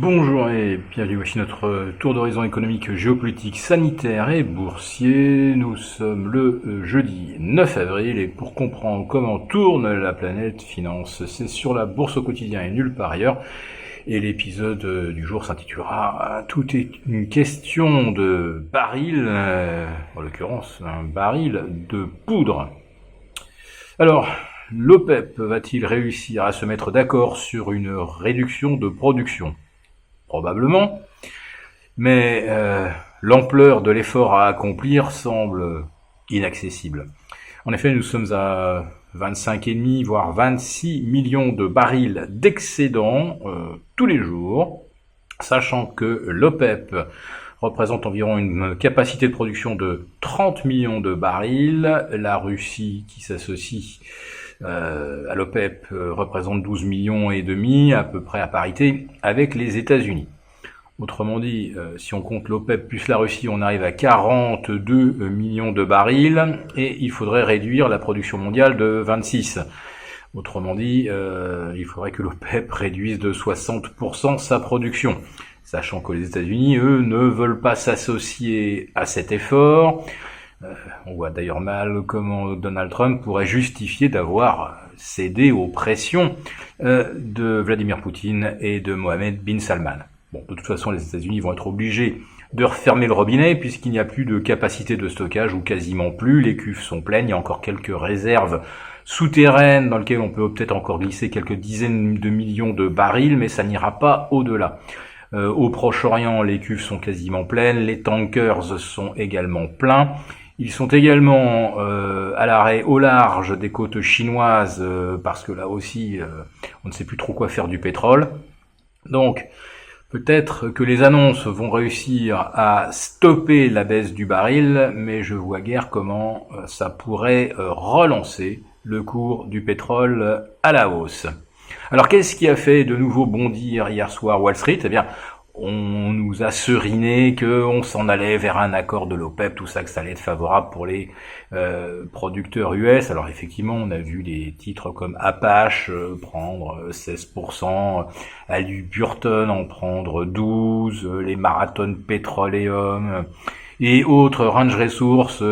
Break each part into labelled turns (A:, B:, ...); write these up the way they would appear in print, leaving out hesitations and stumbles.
A: Bonjour et bienvenue, voici notre tour d'horizon économique, géopolitique, sanitaire et boursier. Nous sommes le jeudi 9 avril et pour comprendre comment tourne la planète finance, c'est sur la bourse au quotidien et nulle part ailleurs. Et l'épisode du jour s'intitulera « Tout est une question de baril », en l'occurrence un baril de poudre. Alors, l'OPEP va-t-il réussir à se mettre d'accord sur une réduction de production ? Probablement, mais l'ampleur de l'effort à accomplir semble inaccessible. En effet, nous sommes à 25,5 voire 26 millions de barils d'excédent tous les jours, sachant que l'OPEP représente environ une capacité de production de 30 millions de barils. La Russie qui s'associe à l'OPEP représente 12 millions et demi, à peu près à parité avec les États-Unis. Autrement dit, si on compte l'OPEP plus la Russie, on arrive à 42 millions de barils et il faudrait réduire la production mondiale de 26. Autrement dit, il faudrait que l'OPEP réduise de 60% sa production. Sachant que les États-Unis, eux, ne veulent pas s'associer à cet effort. On voit d'ailleurs mal comment Donald Trump pourrait justifier d'avoir cédé aux pressions de Vladimir Poutine et de Mohammed bin Salman. Bon, de toute façon, les États-Unis vont être obligés de refermer le robinet puisqu'il n'y a plus de capacité de stockage ou quasiment plus. Les cuves sont pleines, il y a encore quelques réserves souterraines dans lesquelles on peut peut-être encore glisser quelques dizaines de millions de barils, mais ça n'ira pas au-delà. Au Proche-Orient, les cuves sont quasiment pleines, les tankers sont également pleins. Ils sont également à l'arrêt au large des côtes chinoises parce que là aussi, on ne sait plus trop quoi faire du pétrole. Donc, peut-être que les annonces vont réussir à stopper la baisse du baril, mais je vois guère comment ça pourrait relancer le cours du pétrole à la hausse. Alors, qu'est-ce qui a fait de nouveau bondir hier soir Wall Street ? Eh bien, on nous a seriné qu'on s'en allait vers un accord de l'OPEP, tout ça, que ça allait être favorable pour les producteurs US. Alors effectivement, on a vu des titres comme Apache prendre 16%, Halliburton en prendre 12%, les Marathon Petroleum et autres Range Resources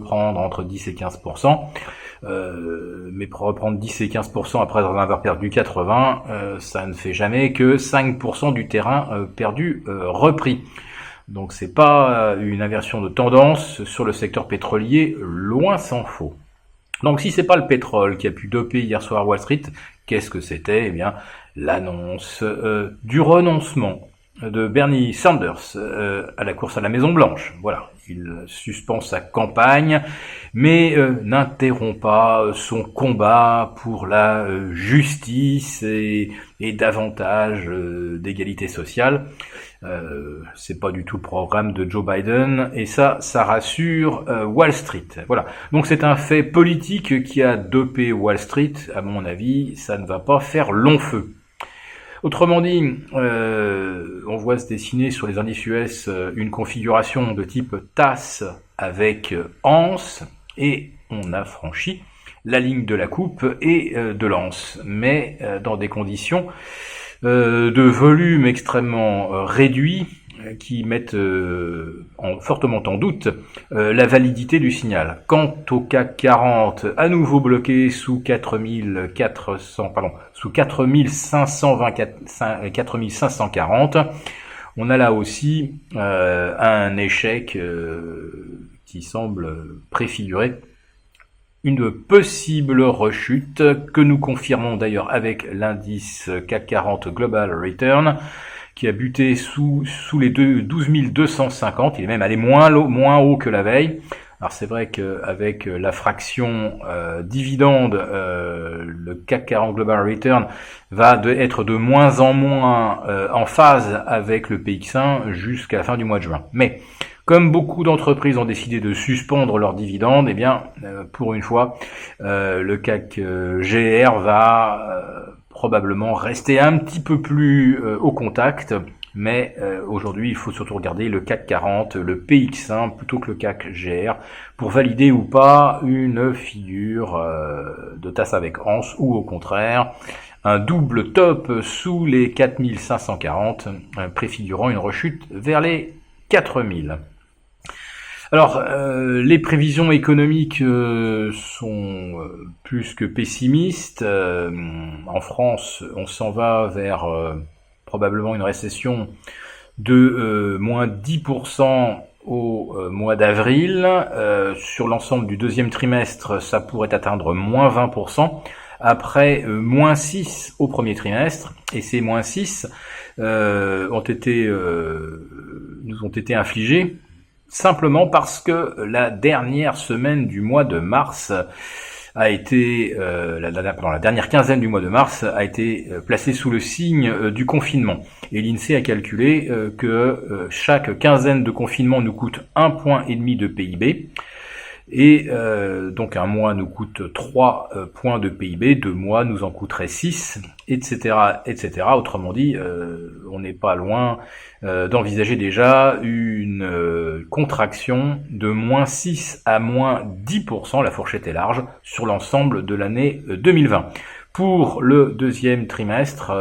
A: prendre entre 10 et 15%. Mais pour reprendre 10 et 15% après avoir perdu 80, ça ne fait jamais que 5% du terrain perdu repris. Donc c'est pas une inversion de tendance sur le secteur pétrolier, loin s'en faut. Donc si c'est pas le pétrole qui a pu doper hier soir Wall Street, qu'est-ce que c'était ? Eh bien, l'annonce du renoncement de Bernie Sanders à la course à la Maison Blanche. Voilà, il suspend sa campagne, mais n'interrompt pas son combat pour la justice et davantage d'égalité sociale. C'est pas du tout le programme de Joe Biden, et ça rassure Wall Street. Voilà. Donc c'est un fait politique qui a dopé Wall Street. À mon avis, ça ne va pas faire long feu. Autrement dit, on voit se dessiner sur les indices US une configuration de type TAS avec anse, et on a franchi la ligne de la coupe et de l'anse, mais dans des conditions de volume extrêmement réduit qui mettent fortement en doute la validité du signal. Quant au CAC 40, à nouveau bloqué sous 4540, on a là aussi un échec qui semble préfigurer une possible rechute que nous confirmons d'ailleurs avec l'indice CAC 40 Global Return qui a buté sous les 12 250, il est même allé moins haut que la veille. Alors c'est vrai qu'avec la fraction dividende, le CAC 40 Global Return va être de moins en moins en phase avec le PX1 jusqu'à la fin du mois de juin. Mais comme beaucoup d'entreprises ont décidé de suspendre leurs dividendes, eh bien, pour une fois, le CAC GR va probablement rester un petit peu plus au contact, mais aujourd'hui, il faut surtout regarder le CAC 40, le PX1, plutôt que le CAC GR, pour valider ou pas une figure de tasse avec anse, ou au contraire, un double top sous les 4540, préfigurant une rechute vers les 4000. Alors, les prévisions économiques sont plus que pessimistes. En France, on s'en va vers probablement une récession de moins 10% au mois d'avril. Sur l'ensemble du deuxième trimestre, ça pourrait atteindre moins 20%. Après, moins 6 au premier trimestre. Et ces moins 6 nous ont été infligés simplement parce que la dernière semaine du mois de mars a été, la dernière quinzaine du mois de mars a été placée sous le signe du confinement. Et l'INSEE a calculé que chaque quinzaine de confinement nous coûte 1,5 point de PIB. Et donc un mois nous coûte 3 points de PIB, 2 mois nous en coûterait 6, etc., etc. Autrement dit, on n'est pas loin d'envisager déjà une contraction de moins 6 à moins 10%, la fourchette est large, sur l'ensemble de l'année 2020. Pour le deuxième trimestre,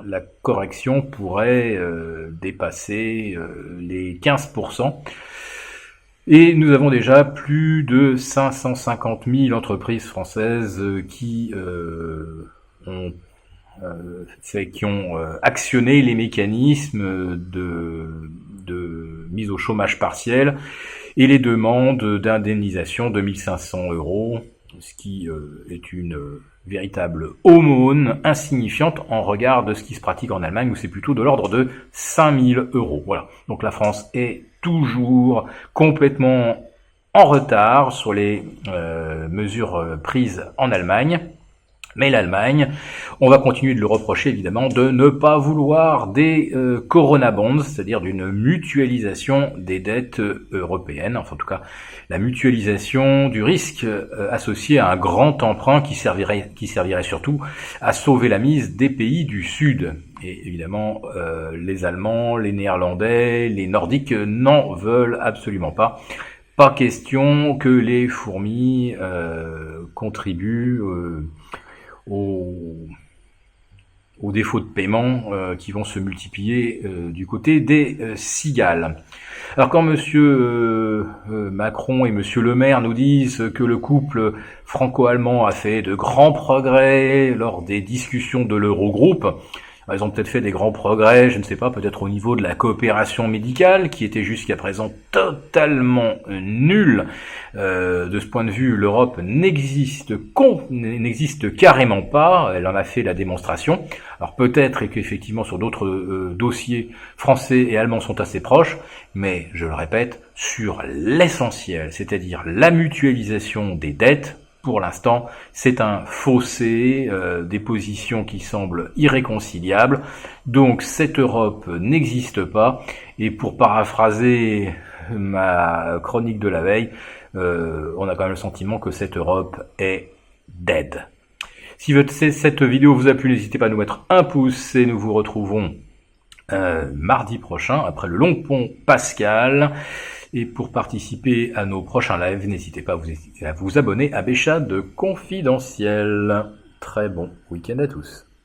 A: la correction pourrait dépasser les 15%. Et nous avons déjà plus de 550 000 entreprises françaises qui ont actionné les mécanismes de mise au chômage partiel et les demandes d'indemnisation de 1 500 €, ce qui est une véritable aumône insignifiante en regard de ce qui se pratique en Allemagne, où c'est plutôt de l'ordre de 5 000 €. Voilà. Donc la France est toujours complètement en retard sur les mesures prises en Allemagne. Mais l'Allemagne, on va continuer de le reprocher évidemment de ne pas vouloir des Corona Bonds, c'est-à-dire d'une mutualisation des dettes européennes, enfin en tout cas la mutualisation du risque associé à un grand emprunt qui servirait surtout à sauver la mise des pays du Sud. Et évidemment, les Allemands, les Néerlandais, les Nordiques n'en veulent absolument pas. Pas question que les fourmis contribuent aux défauts de paiement qui vont se multiplier du côté des cigales. Alors quand monsieur Macron et monsieur Le Maire nous disent que le couple franco-allemand a fait de grands progrès lors des discussions de l'Eurogroupe, ils ont peut-être fait des grands progrès, je ne sais pas, peut-être au niveau de la coopération médicale, qui était jusqu'à présent totalement nulle. De ce point de vue, l'Europe n'existe carrément pas, elle en a fait la démonstration. Alors peut-être qu'effectivement sur d'autres dossiers, français et allemands sont assez proches, mais je le répète, sur l'essentiel, c'est-à-dire la mutualisation des dettes, pour l'instant, c'est un fossé, des positions qui semblent irréconciliables. Donc cette Europe n'existe pas. Et pour paraphraser ma chronique de la veille, on a quand même le sentiment que cette Europe est dead. Si cette vidéo vous a plu, n'hésitez pas à nous mettre un pouce et nous vous retrouvons mardi prochain, après le long pont pascal. Et pour participer à nos prochains lives, n'hésitez pas à vous abonner à Béchade Confidentiel. Très bon week-end à tous.